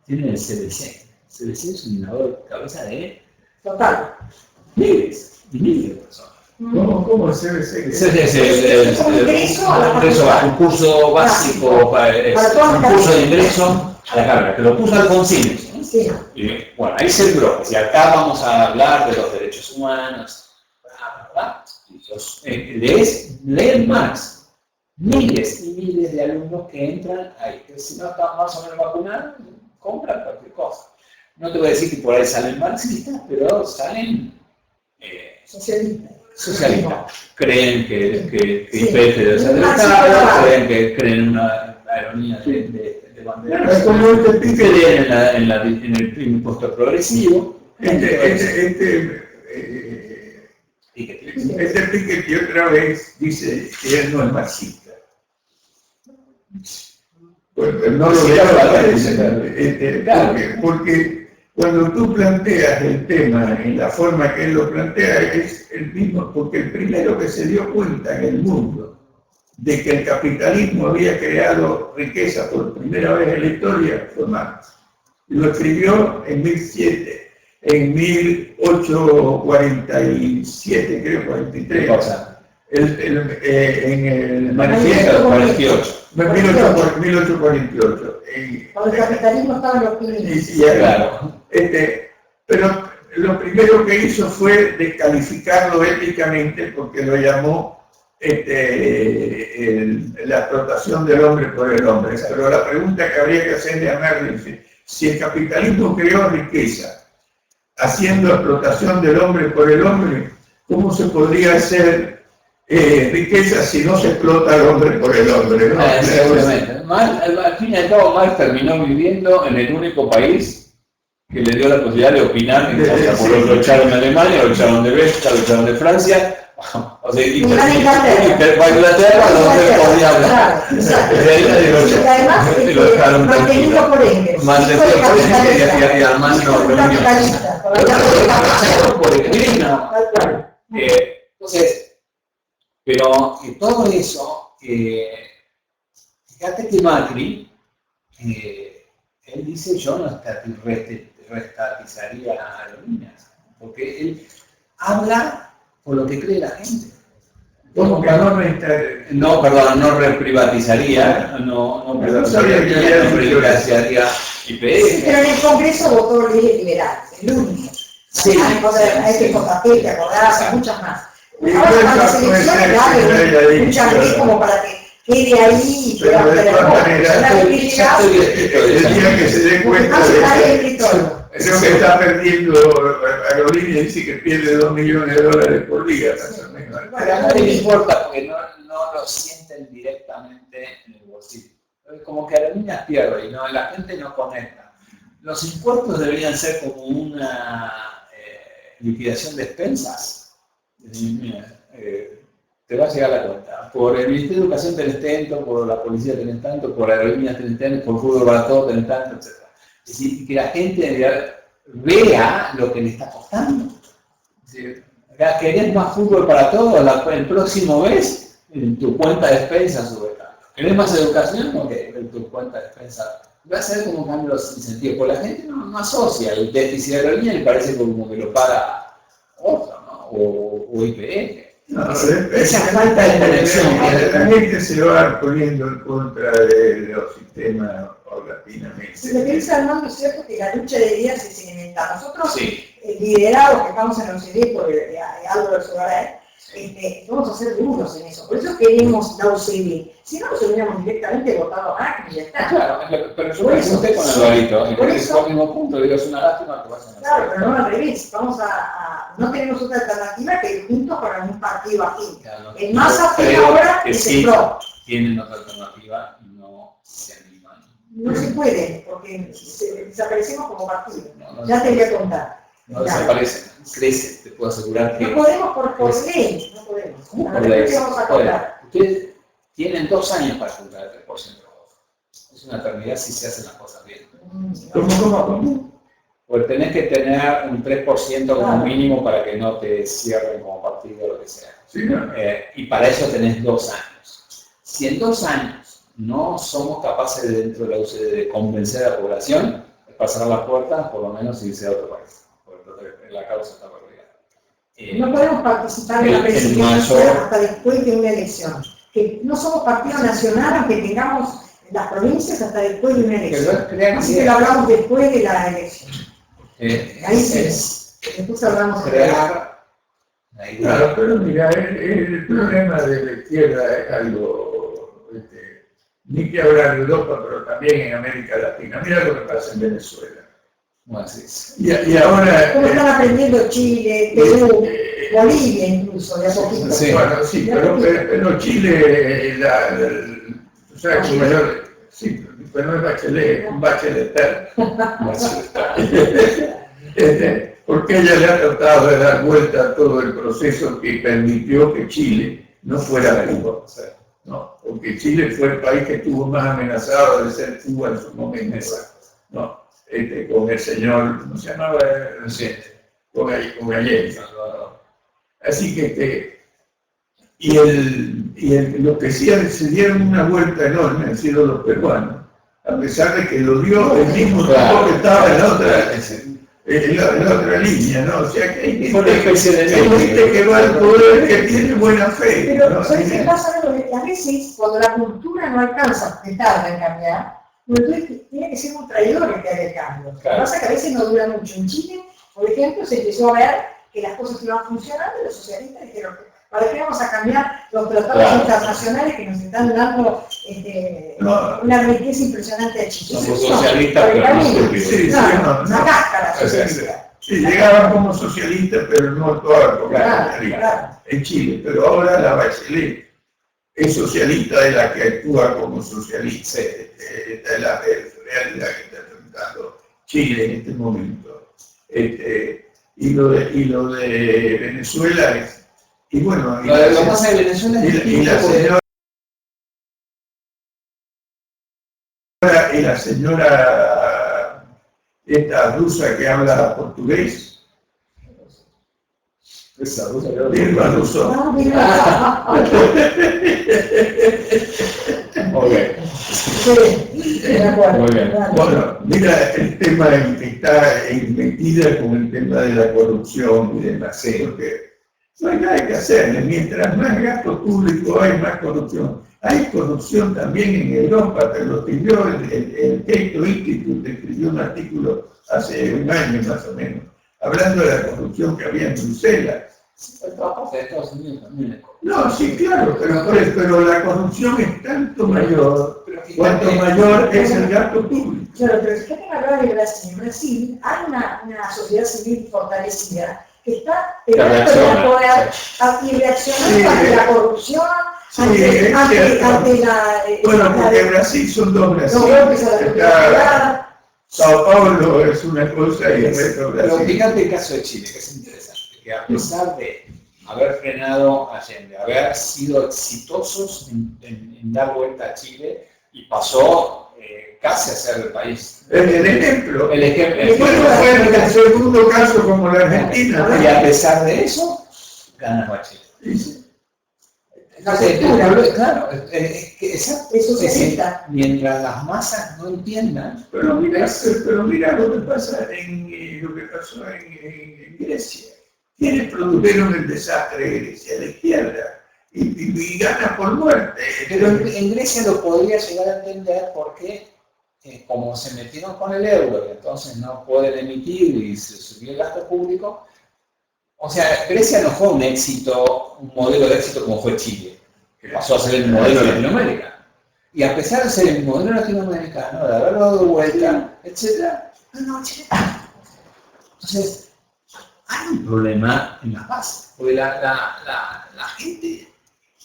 tienen el CBC. El CBC es un minador de cabeza de total. Miles y miles de personas. ¿Cómo es CBC? Un curso básico, un curso de ingreso a la carrera, que lo puso Alfonsín. Sí. Bueno, ahí se logró. Y acá vamos a hablar de los derechos humanos. Leen Marx. Miles y miles de alumnos que entran ahí. Que si no están más o menos vacunados, compran cualquier cosa. No te voy a decir que por ahí salen marxistas, pero salen socialista. Creen que Sí. IPF debe ser del Estado, creen en una aerolínea de bandera, creen en el impuesto progresivo. Piketty otra vez dice que él no es marxista. Bueno, no lo porque cuando tú planteas el tema en la forma que él lo plantea es el mismo, porque el primero que se dio cuenta en el mundo de que el capitalismo había creado riqueza por primera vez en la historia fue Marx. Lo escribió en 1847, creo, 43. En el Manifiesto 48. 1848. Cuando el capitalismo estaba en los primeros. Claro. Pero lo primero que hizo fue descalificarlo éticamente porque lo llamó la explotación del hombre por el hombre. Pero la pregunta que habría que hacerle a Marx es, si el capitalismo creó riqueza haciendo explotación del hombre por el hombre, ¿cómo se podría hacer riqueza si no se explota al hombre por el hombre? ¿No? Seguramente. Al fin y al cabo, Marx terminó viviendo en el único país que le dio la posibilidad de opinar en contra. Lo echaron de Alemania, lo echaron de Bélgica, lo echaron de Francia. O sea, y para Inglaterra donde podía hablar. Y además, mantenido por Engels. Y además no, por Engels no. Entonces, pero todo eso, fíjate que Macri, él dice, yo no restatizaría aerolíneas, porque él habla por lo que cree la gente. ¿Cómo que no reprivatizaría, no privatizaría IPF. Sí, pero en el Congreso votó leyes liberales, el único. Sí. Hay FJP, te acordás, muchas más. Ahora para las elecciones dale muchas leyes como para que quede ahí, pero de todas maneras, el día que se dé cuenta creo que está perdiendo aerolínea, dice que pierde $2 millones por día. Pero a nadie le importa porque no lo sienten directamente en el bolsillo. Como que aerolíneas pierde y la gente no conecta. Los impuestos deberían ser como una liquidación de expensas. Te va a llegar la cuenta. Por el Ministerio de Educación tenés tanto, por la policía tenés tanto, por aerolíneas tenés tanto, por fútbol para todos tenés tanto, etc. Es decir, que la gente vea lo que le está costando. Es decir, ¿querés más fútbol para todos? El próximo mes, en tu cuenta de expensas sube tanto. ¿Querés más educación? Ok, en tu cuenta de expensas. Va a ser como cambios los incentivos. Porque la gente no asocia el déficit de aerolínea y parece como que lo paga otro, ¿no? O IPF. Esa falta de conexión. La gente se va poniendo en contra de los sistemas paulatinamente. Lo que dice Armando es cierto que la lucha de ideas es elemental. Nosotros, liderados que estamos en la OCDE por Álvaro Sogaray, vamos a ser duros en eso. Por eso queremos la OCDE. Si no, nos hubiéramos directamente votado a Macri y ya está. Claro, pero yo me pregunté con Alvarito, y por eso al mismo punto, digo, es una lástima que vayan a hacer. Claro, pero no al revés. No tenemos otra alternativa que ir juntos para un partido afín. Claro, el más afín ahora es el PRO. Tienen otra alternativa y no se animan. No se puede, porque desaparecemos como partido. Ya te voy a contar. No desaparecen, crecen, te puedo asegurar que... No podemos por ley, no podemos. ¿Cómo por ley? Ustedes tienen 2 años para juntar el 3% de votos. Es una eternidad si se hacen las cosas bien. ¿Cómo? Porque tenés que tener un 3% como mínimo para que no te cierren como partido o lo que sea. Sí, no. Y para eso tenés 2 años. Si en 2 años no somos capaces dentro de la UCD de convencer a la población, es pasar las puertas, por lo menos irse a otro país. La causa está perdida. No podemos participar en la presidencia hasta después de una elección. Que no somos partido nacional aunque tengamos las provincias hasta después de una elección. Así que lo hablamos después de la elección. Ahí sí. Después hablamos de crear la idea. Claro, pero mira, el problema de la izquierda es algo, ni que hablar de Europa, pero también en América Latina. Mira lo que pasa en Venezuela. Bueno, sí. Y ahora... ¿Cómo están aprendiendo Chile, Perú? Bolivia incluso, de a poquito. Sí. Bueno, sí, pero Chile, o sea, sí, pero no es Bachelet, un Bachelet. Porque ella le ha tratado de dar vuelta a todo el proceso que permitió que Chile no fuera Cuba. No, porque Chile fue el país que estuvo más amenazado de ser Cuba en su momento. No, con el señor, ¿cómo se llamaba? Con Allende. Así que los que sí se dieron una vuelta enorme han sido los peruanos, a pesar de que lo dio el mismo tipo que estaba en la otra línea, ¿no? O sea que hay gente que va al poder que tiene buena fe. Pero, ¿no? ¿sabes qué pasa? A veces, cuando la cultura no alcanza, que tarda en cambiar, entonces tiene que ser un traidor el que haga el cambio. Lo que pasa es que a veces no dura mucho. En Chile, por ejemplo, se empezó a ver que las cosas iban funcionando y los socialistas dijeron, ¿para qué vamos a cambiar los tratados internacionales que nos están dando una riqueza impresionante de Chile? Somos socialistas, pero no una cáscara socialista. Sí, llegaban como socialistas, pero no todas como socialistas en Chile. Pero ahora la Bachelet es socialista de la que actúa como socialista. Esta es la realidad que está enfrentando Chile en este momento. Y lo de Venezuela es... Y bueno, lo que pasa en Venezuela es y la señora esta rusa que habla portugués. Esa rusa, Dilma Rousseff. Muy bien. Bueno, mira el tema que está metida con el tema de la corrupción y demás, porque no hay nada que hacer. Mientras más gasto público hay, más corrupción. Hay corrupción también en Europa, te lo escribió el Cato Institute, escribió un artículo hace un año más o menos, hablando de la corrupción que había en Bruselas. De Estados Unidos también. No, sí, claro, pero la corrupción es tanto mayor, cuanto mayor es el gasto público. Claro, pero fíjate que hablaba de Brasil. En Brasil hay una sociedad civil fortalecida que está tratando de poder y reaccionando ante la corrupción, ante la... Bueno, porque Brasil son dos Brasil. Sao Paulo es una cosa y el resto Brasil. Pero fíjate el caso de Chile, que es interesante, que a pesar de haber frenado a Allende, haber sido exitosos en dar vuelta a Chile, y pasó casi a ser el país. El ejemplo. Bueno, fue el segundo caso como la Argentina. Y a pesar de eso, ganó a Chile. Claro, eso mientras las masas no entiendan. Pero mira lo que pasa en Grecia. ¿Quiénes produjeron el desastre de Grecia? La izquierda. Y gana por muerte. Pero en Grecia lo podría llegar a entender porque como se metieron con el euro y entonces no pueden emitir y se subió el gasto público. O sea, Grecia no fue un éxito, un modelo de éxito como fue Chile, que pasó a ser el modelo de Latinoamérica. Y a pesar de ser el modelo latinoamericano, de haberlo dado vuelta, etc., entonces hay un problema en las bases, porque la gente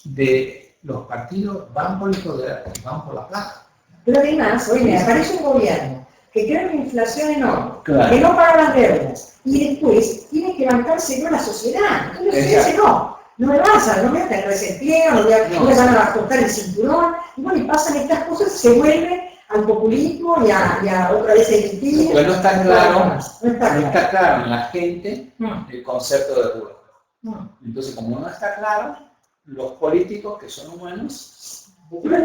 de los partidos van por el poder y van por la plata. Pero además, oye, aparece un gobierno que crea una inflación enorme, claro, que no paga las deudas, y después tiene que bancarse con la sociedad. Entonces dice, no me avanzan, no me hacen desempleo, no me van a cortar el cinturón, y bueno, y pasan estas cosas, se vuelve al populismo y a otra vez el litigio. Porque no está claro en la gente el concepto de rubro. Entonces, como no está claro, los políticos que son humanos, no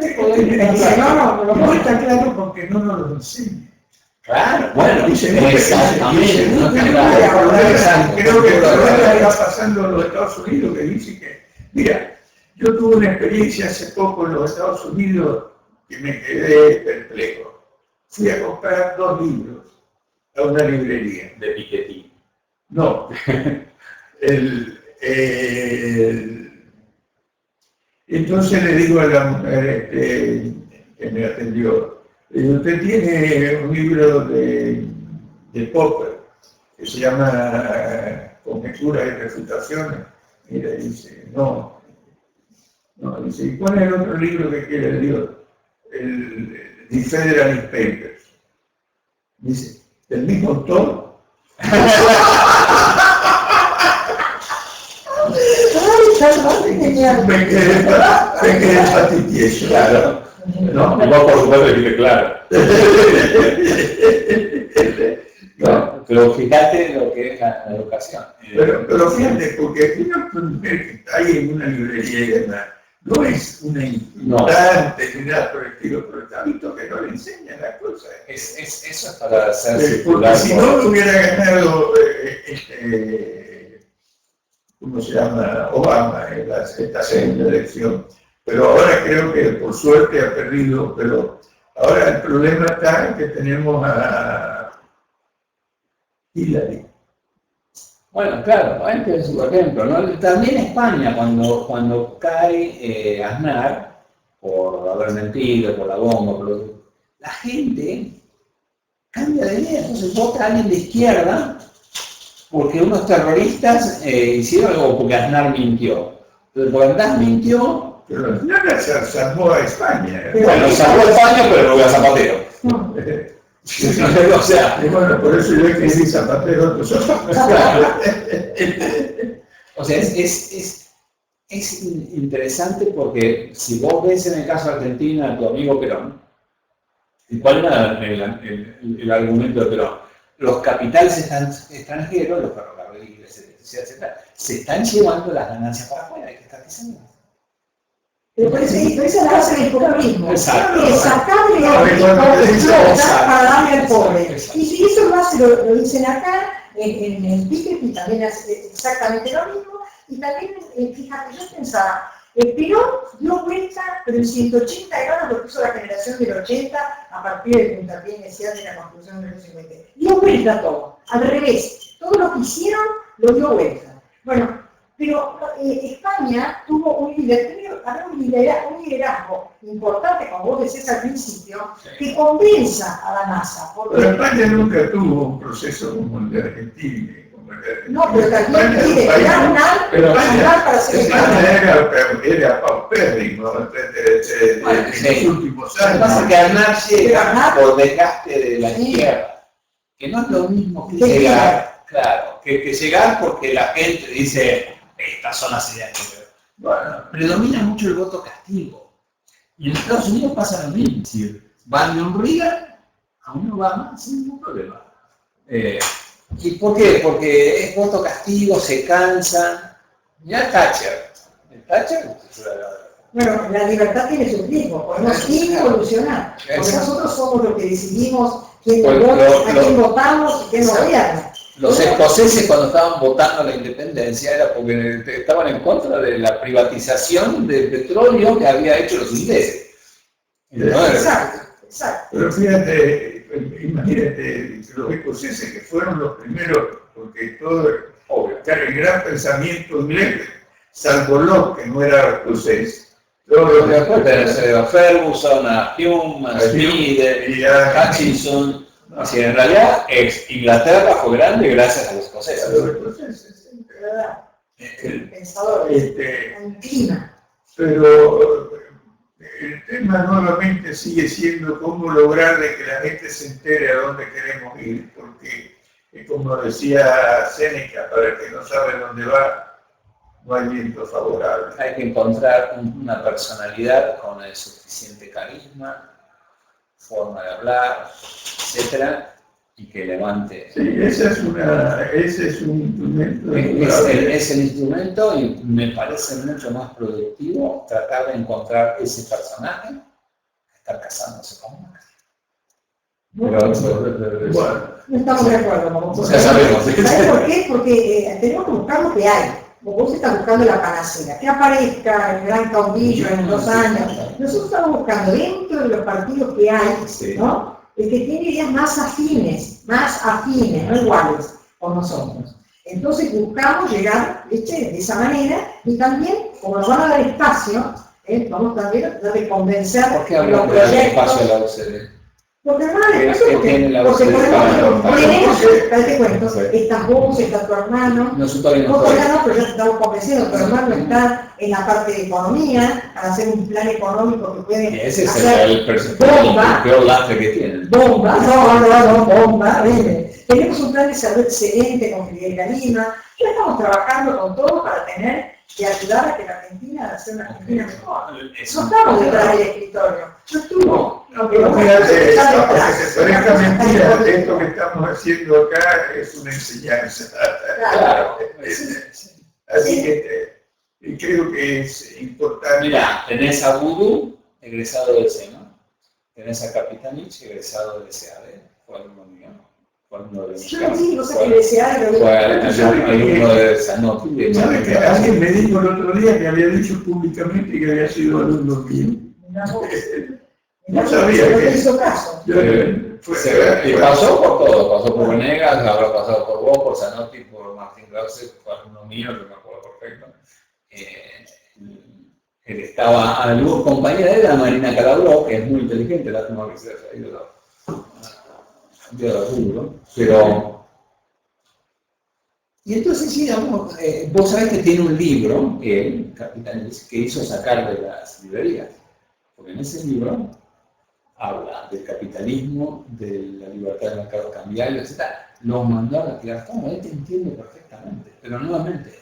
está claro porque no nos lo enseñan. Claro, bueno, exactamente. Creo que todavía está pasando en los Estados Unidos, que dice que, mira, yo tuve una experiencia hace poco en los Estados Unidos que me quedé perplejo. Fui a comprar 2 libros a una librería. De Piketty. No. Entonces le digo a la mujer que me atendió, usted tiene un libro de Popper que se llama Conjeturas y Refutaciones. Mira, dice, no, dice, y pone el otro libro que quiere Dios, el The Federalist Papers. Dice, el mismo autor. Me quedé patitieso. Claro. No, y vos por supuesto dijiste claro. No, pero fíjate lo que es la educación. Pero fíjate, porque una mujer que está ahí en una librería y demás, no es una ignorante ni nada por el estilo, pero está visto que no le enseñan las cosas. Eso es para hacer circular. Porque si no, lo hubiera ganado, ¿cómo se llama? Obama en esta segunda elección. Pero ahora creo que por suerte ha perdido, pero ahora el problema está en que tenemos a Hillary. Bueno, claro, este es su ejemplo, ¿no? También España, cuando cae Aznar, por haber mentido, por la bomba, la gente cambia de idea, entonces vota a alguien de izquierda porque unos terroristas hicieron algo porque Aznar mintió. Entonces, porque Aznar mintió. Pero Aznar salvó a España. Bueno, salvó a España, pero no voy a Zapatero. O sea, bueno, por eso yo que sí Zapatero, pues, o sea, es interesante porque si vos ves en el caso de Argentina a tu amigo Perón, ¿y cuál era el argumento de Perón? Los capitales extranjeros, los ferrocarriles, etcétera, se están llevando las ganancias para afuera, hay que estar diciendo. Pero por eso la hacen el populismo. Exacto. Es sacarle a para darle al pobre. Y si eso lo dicen acá, en el Piketty también hace exactamente lo mismo. Y también, fíjate, yo pensaba, Perón dio vuelta, pero en 180 grados lo que hizo la generación del 80 a partir del puntapié inicial de la construcción de los 50. Dio vuelta todo, al revés. Todo lo que hicieron lo dio vuelta. Bueno, pero España tuvo un liderazgo importante, como vos decís al principio, que convenza a la masa. Pero España nunca tuvo un proceso como el de Argentina. No, pero también era paupérrimo en los últimos años. Pasa que Aznar llega por desgaste de la izquierda, que no es lo mismo que llegar, claro, que llegar porque la gente dice, estas son las ideas que bueno, predomina mucho el voto castigo. Y en Estados Unidos pasa lo mismo, es decir, van de un Reagan a un Obama sin ningún problema. ¿Y por qué? Porque es voto castigo, se cansan. Ya Thatcher. Bueno, la libertad tiene su tiempo, podemos involucionar. Porque nosotros somos los que decidimos quién vota, a quién votamos y quién nos gobierna. Los escoceses cuando estaban votando la independencia era porque estaban en contra de la privatización del petróleo que había hecho los ingleses. Exacto. Pero fíjate, imagínate los escoceses que fueron los primeros, porque todo, el gran pensamiento inglés, salvo Locke, que no era escocés. Luego después tenés a Ferguson, a Hume, a Smith, a Hutchinson. Así, en realidad, Inglaterra fue grande gracias a los escoceses. A los escoceses, el pensador, un clima. Pero el tema nuevamente sigue siendo cómo lograr de que la gente se entere a dónde queremos ir, porque, como decía Séneca, para el que no sabe dónde va, no hay viento favorable. Hay que encontrar una personalidad con el suficiente carisma, forma de hablar, etcétera, y que levante. Sí, ese es un instrumento. Es el instrumento y me parece mucho más productivo tratar de encontrar ese personaje que estar casándose con una. Bueno, no estamos de acuerdo. Ya sabemos. ¿Sabes por qué? Porque tenemos que buscar lo que hay. Vos estás buscando la panacea, que aparezca el gran caudillo en 2 años. Nosotros estamos buscando dentro de los partidos que hay, ¿no? El que tiene ideas más afines, no iguales con nosotros. Entonces buscamos llegar de esa manera y también, como nos van a dar espacio, vamos también a tratar de convencer ¿por qué hablamos de espacio de la OCDE? Porque no le Es que tiene la voz tenemos, te cuento, Sí. estás vos, está tu hermano, Nosotros todavía no vos todavía estamos. no, pero ya te estamos convenciendo, tu hermano está en la parte de economía, para hacer un plan económico que puede Ese es hacer el bomba. peor lastre que tienen. Bomba, no, bomba, mire. Tenemos un plan de salud excelente con Fidel Lima, ya estamos trabajando con todo para tener que ayudar a que la Argentina sea una Argentina mejor. No estamos detrás del escritorio. Yo estuvo, aunque Pero no fíjate, aunque se parezca mentira, esto que estamos haciendo acá es una enseñanza. Claro. Así que creo que es importante. Mira, tenés a Vudú, egresado del SEMA. Tenés a Capitanich, egresado del SAD. Fue alumno mío. Fue alumno de yo no sé, no sé qué desear, pero Fue alumno de Sanofi. ¿Sabes que alguien me dijo el otro día que había dicho públicamente que había sido alumno mío? No sabía no que- te hizo caso. Y pasó por todo, pasó por Venegas, habrá pasado por vos, por Zanotti, por Martín Krause, fue alumno mío, yo me acuerdo perfecto. Él estaba a luz, compañera de la Marina Calabró, que es muy inteligente, lástima que se haya ido de rubro, pero... Y entonces, sí, vos sabés que tiene un libro, Capitán, que hizo sacar de las librerías, porque en ese libro habla del capitalismo, de la libertad de mercado cambiario, etc. Los mandó a retirar todo, él te entiende perfectamente, pero nuevamente,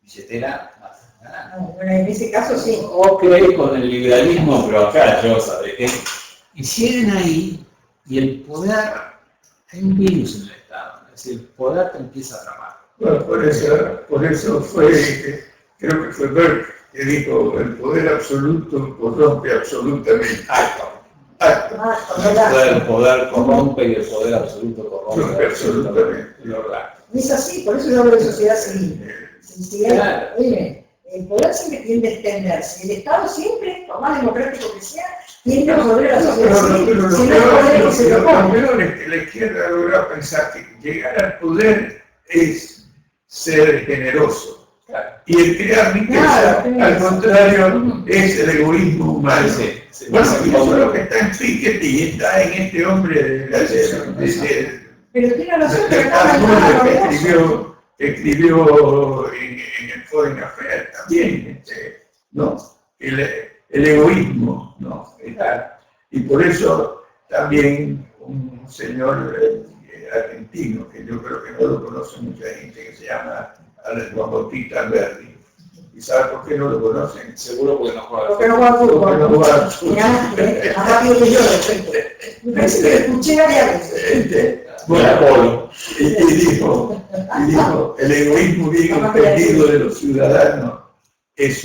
billetera más nada. Bueno, en ese caso sí. Ok, con el liberalismo, pero acá yo sabía que hicieron ahí y el poder, hay un virus en el Estado, es decir, el poder te empieza a tramar. Bueno, por eso fue, creo que fue Burke que dijo, el poder absoluto corrompe absolutamente. El poder corrompe y el poder absoluto corrompe Absolutamente. Es así, por eso yo hablo de sociedad civil. Claro. Oye, el poder siempre tiende a extenderse. El Estado siempre, por más democrático que sea, tiende a resolver la sociedad civil. Pero Si no hay poder que se lo lo ponga. peor es que la izquierda logra pensar que llegar al poder es ser generoso. Y el crear riqueza, Claro, al contrario, es el egoísmo humano. Bueno, y eso es lo que está en Piketty, está en este hombre de Pero tiene razón, de pero no Carlos es que novedoso. escribió en el Foreign Affairs también, ¿no? El egoísmo, ¿no? Y por eso también un señor argentino, que yo creo que no lo conoce mucha gente, que se llama Juan Bautista Alberti. ¿Y sabe por qué no lo conocen? Seguro porque no juega. Porque no juega Porque no fútbol. juega al fútbol. Mirá, más rápido que yo, de repente. Me parece que lo escuché varias veces. Bueno, y dijo, el egoísmo bien entendido de los ciudadanos es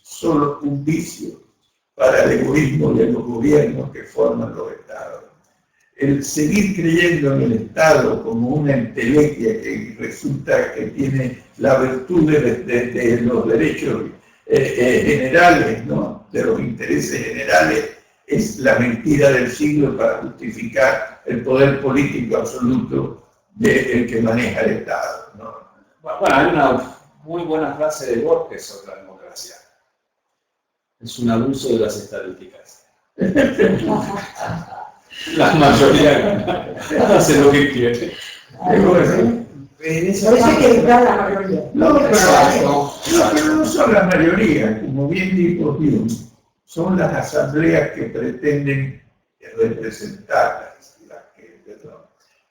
solo un vicio para el egoísmo de los gobiernos que forman los estados. El seguir creyendo en el Estado como una entelequia que resulta que tiene la virtud de los derechos generales, ¿no? De los intereses generales, es la mentira del siglo para justificar el poder político absoluto del que maneja el Estado, ¿no? Bueno, hay una muy buena frase de Borges sobre la democracia. Es un abuso de las estadísticas. La mayoría hace lo que quiere. Bueno, Por eso hay que educar a la mayoría. no, Exacto. pero no son la mayoría, como bien dijo Hume, son las asambleas que pretenden representar las que,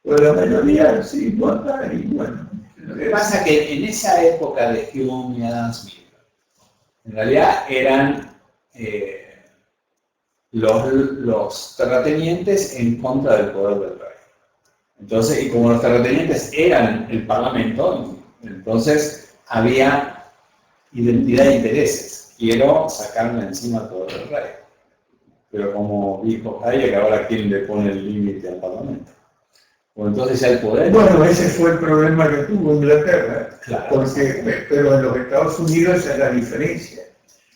pero la mayoría sí vota y bueno. Lo que pasa es que en esa época de Hume y Adam Smith, en realidad eran los terratenientes en contra del poder del rey. Entonces, y como los terratenientes eran el parlamento, entonces había identidad de intereses. Quiero sacarme encima todo el rey. Pero como dijo Hayek, ahora quién le pone el límite al parlamento. O entonces ya el poder. Bueno, ese fue el problema que tuvo Inglaterra, Claro. pero en los Estados Unidos esa es la diferencia.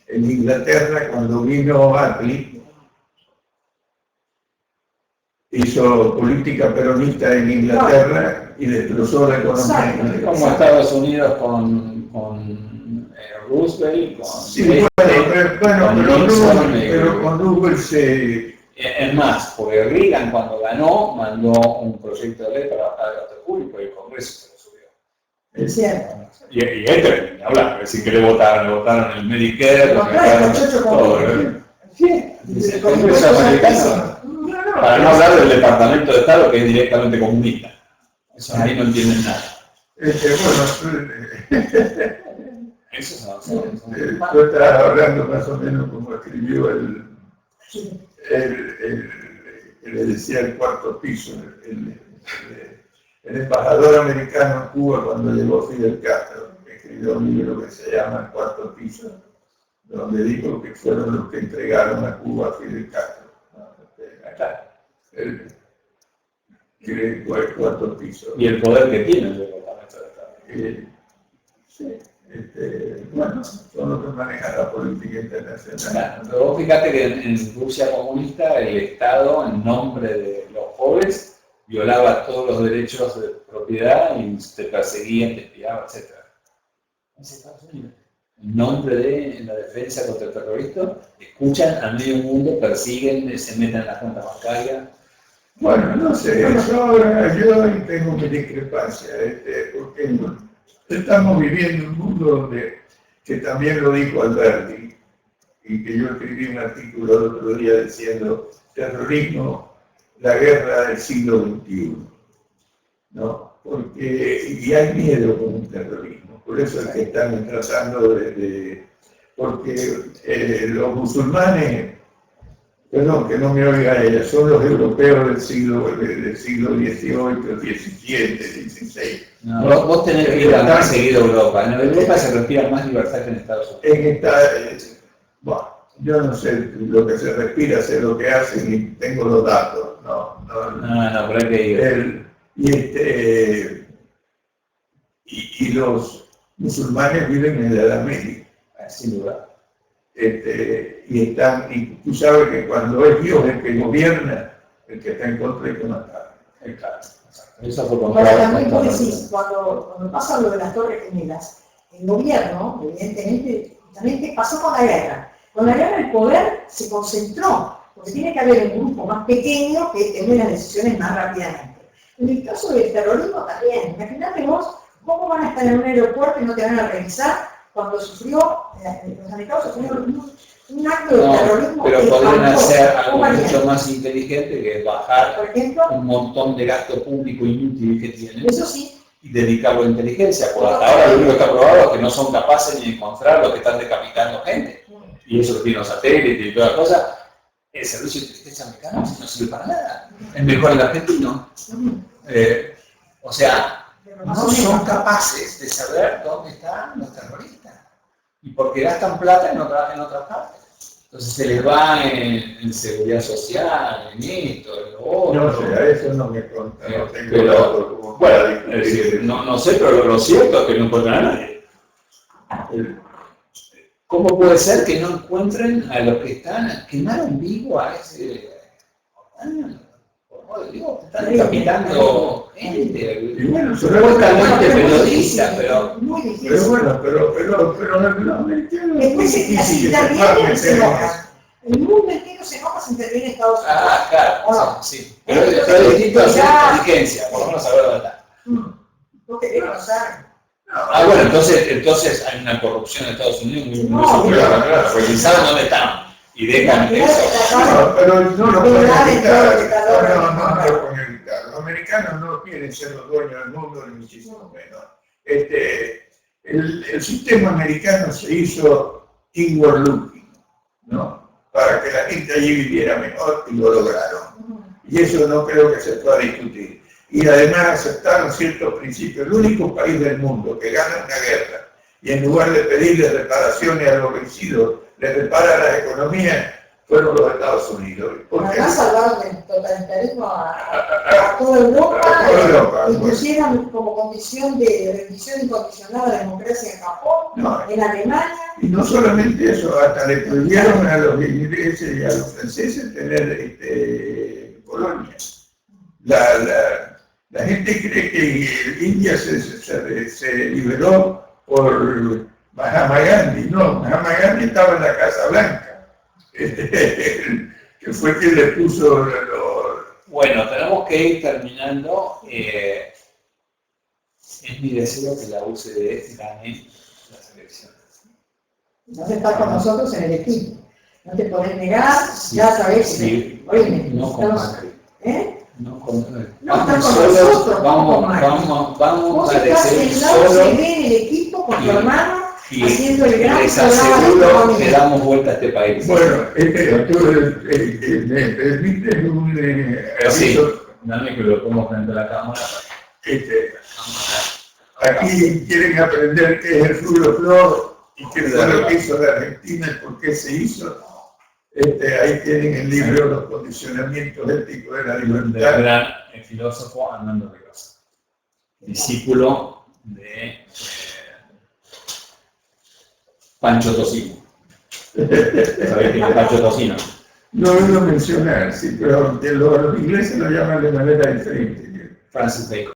En Inglaterra, cuando vino Attlee, hizo política peronista en Inglaterra y destrozó la economía. Como Estados Unidos con Roosevelt, con Sí, bueno, pero con Roosevelt Es más, porque Reagan cuando ganó mandó un proyecto de ley para bajar el gasto público y el Congreso se lo subió. Es cierto. Y este, ni hablar, si que le votaron el Medicare, todo. Sí, el Congreso americano. Para no hablar del Departamento de Estado que es directamente comunista. Eso ahí no entienden nada. Eso yo estaba hablando más o menos como escribió que le decía el cuarto piso, el embajador americano en Cuba cuando llegó Fidel Castro, que escribió un libro que se llama El cuarto piso, donde dijo que fueron los que entregaron a Cuba a Fidel Castro. El cuarto piso. Y el poder que tiene el Departamento de Estado. Sí. Bueno, son los que manejan la política internacional. Claro, pero vos fíjate que en Rusia comunista el Estado, en nombre de los pobres, violaba todos los derechos de propiedad y te perseguía, te espiaba, etc. Es Estados Unidos. En nombre de la defensa contra el terrorismo, escuchan a medio mundo, persiguen, se meten en las cuentas bancarias. Bueno, no sé, yo tengo mi discrepancia, porque estamos viviendo un mundo donde, que también lo dijo Alberti, y que yo escribí un artículo el otro día diciendo, terrorismo, la guerra del siglo XXI, ¿no? Porque, y hay miedo con el terrorismo, por eso es que están tratando porque los musulmanes, perdón, que no me oiga ella, son los europeos del siglo XVIII, XVII, XVI. No, vos tenés que ir a más seguido a Europa. En Europa se respira más libertad que en Estados Unidos. Bueno, yo no sé lo que se respira, sé lo que hacen y tengo los datos. No, pero hay que ir. Y los musulmanes viven en la Edad Media. Sin duda. Y tú sabes que cuando es Dios el que gobierna, el que está en contra hay que matar. Claro. Eso fue también vos decís, cuando pasa lo de las Torres Gemelas, el gobierno, evidentemente, también ¿qué pasó con la guerra? Con la guerra el poder se concentró, porque tiene que haber un grupo más pequeño que tome las decisiones más rápidamente. En el caso del terrorismo también, imagínate vos, ¿cómo van a estar en un aeropuerto y no te van a revisar cuando sufrió, los americanos sufrieron un acto de terrorismo? Pero podrían hacer algo mucho más inteligente que es bajar, por ejemplo, un montón de gasto público inútil que tienen. Eso sí. Y dedicarlo a inteligencia, porque hasta ahora lo único que está probado es que no son capaces ni de encontrar los que están decapitando gente. Y eso que tiene los satélites y toda la cosa. El servicio de inteligencia americano no sirve para nada. Es mejor el argentino. O sea, no son capaces de saber dónde están los terroristas. Y porque gastan plata en otras partes. Entonces se les va en seguridad social, en esto, en lo otro. No sé, a eso no me consta, no tengo pero, datos como bueno, es decir, no sé, pero lo cierto es que no encuentran a nadie. ¿Cómo puede ser que no encuentren a los que están, quemaron vivo a ese... están decapitando gente, y bueno, supuestamente periodistas, pero los americanos después si intervienen se enojan. El mundo entero se enoja si interviene Estados Unidos. Claro, sí. Pero es distinto hacer inteligencia, por lo menos saber dónde está. No te quiero usar. Bueno, entonces hay una corrupción en Estados Unidos muy superior, claro, porque saben dónde están y dejan eso. Pero no lo pueden evitar. Los americanos no quieren ser los dueños del mundo, ni muchísimo menos. El sistema americano se hizo inward looking, ¿no? Para que la gente allí viviera mejor y lo lograron. Y eso no creo que se pueda discutir. Y además aceptaron ciertos principios. El único país del mundo que gana una guerra y en lugar de pedirle reparaciones a los vencidos, le repara las economías, fueron los Estados Unidos. Además salvaron del totalitarismo a toda Europa, inclusive como condición de rendición incondicional a la democracia en Japón, en Alemania. Y no solamente eso, hasta le prohibieron a los ingleses y a los franceses tener colonias. La gente cree que India se liberó por Mahatma Gandhi. No, Mahatma Gandhi estaba en la Casa Blanca. Que que fue quien le puso Bueno, tenemos que ir terminando. Es mi deseo que la UCD gane las elecciones. No está con nosotros en el equipo. No te podés negar, Sí, ya sabés. sí, Oye, no con Macri. No, Vamos está con solos, nosotros, no con Macri. vamos Vos a estás decir en la solos UCD en el equipo con tu hermano, haciendo el gran les programa de aseguro economía. que damos vuelta a este país. Bueno, me permite un Sí, aviso. dame que lo pongo frente a la cámara. Aquí quieren aprender qué es el Flor y qué fue lo que hizo la Argentina y por qué se hizo. Ahí tienen el libro Los condicionamientos éticos de la Del libertad. gran filósofo Armando Rigosa, discípulo de Pancho Tocino. ¿Sabés quién es Pancho Tocino? No lo mencionar, sí, pero los ingleses lo llaman de manera diferente. Francis Bacon.